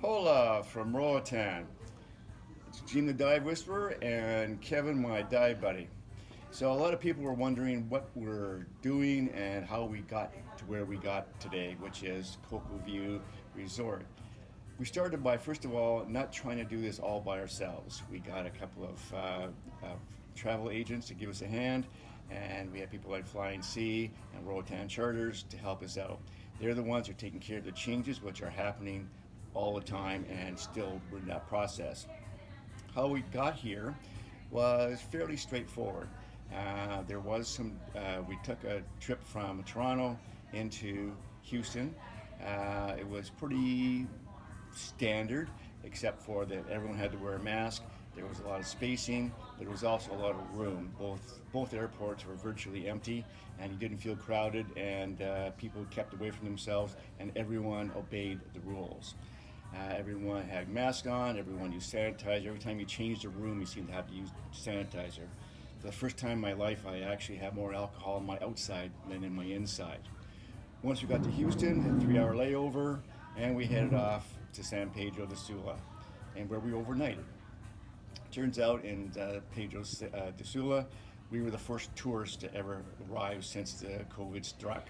Hola from Roatan. It's Gene the Dive Whisperer and Kevin, my dive buddy. So, a lot of people were wondering what we're doing and how we got to where we got today, which is CoCo View Resort. We started by, first of all, not trying to do this all by ourselves. We got a couple of travel agents to give us a hand, and we had people like Flying Sea and Roatan Charters to help us out. They're the ones who are taking care of the changes which are happening all the time, and still we're in that process. How we got here was fairly straightforward. There was some. We took a trip from Toronto into Houston. It was pretty standard, except for that everyone had to wear a mask. There was a lot of spacing, but there was also a lot of room. Both airports were virtually empty, and you didn't feel crowded, and people kept away from themselves, and everyone obeyed the rules. Everyone had masks on, everyone used sanitizer. Every time you changed a room, you seemed to have to use sanitizer. For the first time in my life, I actually had more alcohol on my outside than in my inside. Once we got to Houston, a 3 hour layover, and we headed off to San Pedro de Sula, and where we overnighted. Turns out in Pedro de Sula, we were the first tourists to ever arrive since the COVID struck.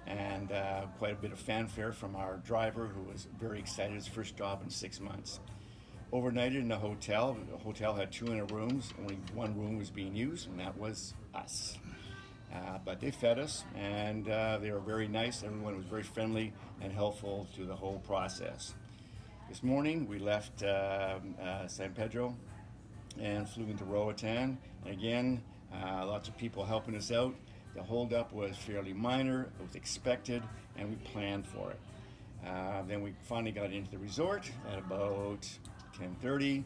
And quite a bit of fanfare from our driver, who was very excited, his first job in 6 months. Overnighted in the hotel. The hotel had 200 rooms. Only one room was being used, and that was us. But they fed us, and they were very nice. Everyone was very friendly and helpful through the whole process. This morning, we left San Pedro and flew into Roatan. And again, lots of people helping us out. The holdup was fairly minor, it was expected, and we planned for it. Then we finally got into the resort at about 10:30.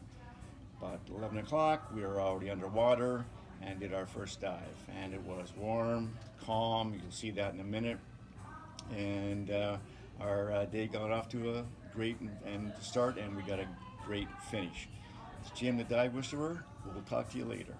About 11 o'clock, we were already underwater and did our first dive. And it was warm, calm, you'll see that in a minute. And our day got off to a great and start, and we got a great finish. It's Jim the Dive Whisperer. We'll talk to you later.